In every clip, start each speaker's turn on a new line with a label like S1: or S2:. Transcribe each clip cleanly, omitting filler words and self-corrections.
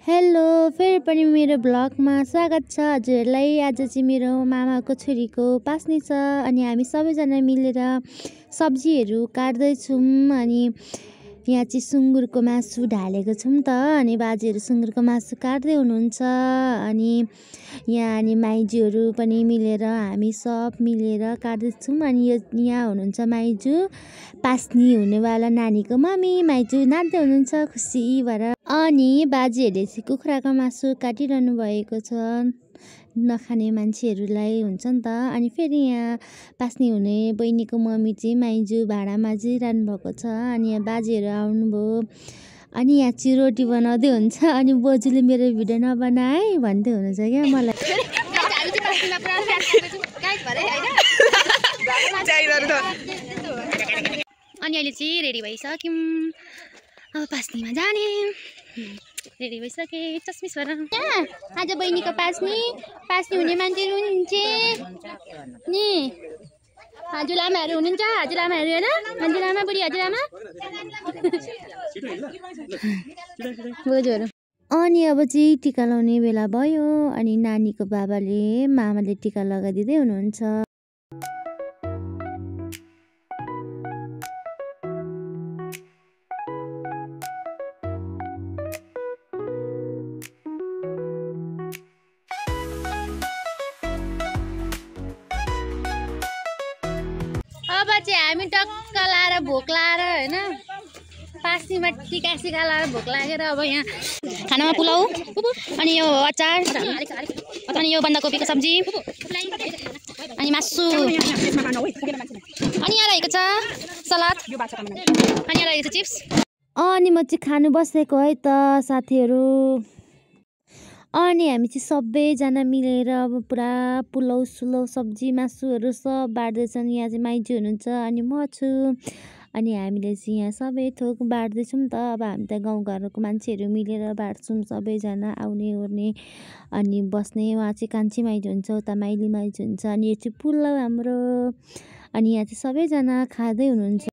S1: Hello फेरि पनि मेरो ब्लगमा स्वागत छ हजुरहरूलाई। आज चाहिँ मेरो मामाको छोरीको पास्नी छ अनि हामी सबैजना मिलेर सब्जीहरू काट्दैछौँ। अनि यहाँ चाहिँ सुँगुरको मासु ढालेको छौँ त, अनि बाजेहरू सुँगुरको मासु काट्दै हुनुहुन्छ। अनि यहाँ माइजूहरू पनि मिलेर हामी सब मिलेर काट्दैछौँ। अनि यहाँ हुनुहुन्छ माइजू, पास्नी हुनेवाला नानीको मम्मी। माइजू नाच्दै हुनुहुन्छ खुसी भएर। अनि बाजेहरूले चाहिँ कुखुराको मासु काटिरहनु भएको छ, नखाने मान्छेहरूलाई हुन्छ नि त। अनि फेरि यहाँ पास्नी हुने बहिनीको मम्मी चाहिँ माइजू भाँडा माझिरहनु भएको छ। अनि यहाँ बाजेहरू आउनुभयो। अनि यहाँ चाहिँ रोटी बनाउँदै हुन्छ। अनि बोजूले मेरो भिडियो नबना है भन्दै हुनुहुन्छ क्या मलाई। अनि अहिले चाहिँ रेडी भइसक्यौँ, अब पास्नीमा जाने। रेडी भइसके चस्मिस भएर आज बहिनीको पास्नी हुने मान्छे हुनुहुन्छ नि। हजुरआमाहरू हुनुहुन्छ, हजुरआमाहरू होइन, हजुरआमा बुढी हजुरआमा बोजूहरू। अनि अब चाहिँ टिका लाउने बेला भयो। अनि नानीको बाबाले मामाले टिका लगाइदिँदै हुनुहुन्छ। अब चाहिँ हामी टक्क लाएर भोक लाएर होइन, पास्नीमा टिका सिका लाएर भोक लागेर अब यहाँ खानामा पुलाउ अनि यो अचार अनि यो बन्दाकोपीको सब्जी अनि मासु अनि यहाँ रहेको छ सलाद अनि यहाँ रहेको छ चिप्स। अनि म चाहिँ खानु बसेको है त साथीहरू। अनि हामी चाहिँ सबैजना मिलेर अब पुरा पुलाउ सुलाउ सब्जी मासुहरू सब बाँड्दैछन्। यहाँ चाहिँ माइजू हुनुहुन्छ अनि म छु। अनि हामीले चाहिँ यहाँ सबै थोक बाँड्दैछौँ त। अब हामी त गाउँघरको मान्छेहरू मिलेर बाँड्छौँ सबैजना आउने ओर्ने अनि बस्ने। उहाँ चाहिँ कान्छी माइजू हुन्छ, उता माइली माइजू हुन्छ। अनि यो चाहिँ पुलाउ हाम्रो। अनि यहाँ चाहिँ सबैजना खाँदै हुनुहुन्छ।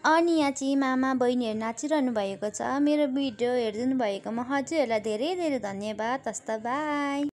S1: अनि यहाँ चाहिँ मामा बहिनीहरू नाचिरहनु भएको छ। मेरो भिडियो हेरिदिनु भएकोमा हजुरहरूलाई धेरै धेरै धन्यवाद। हस्त बाई।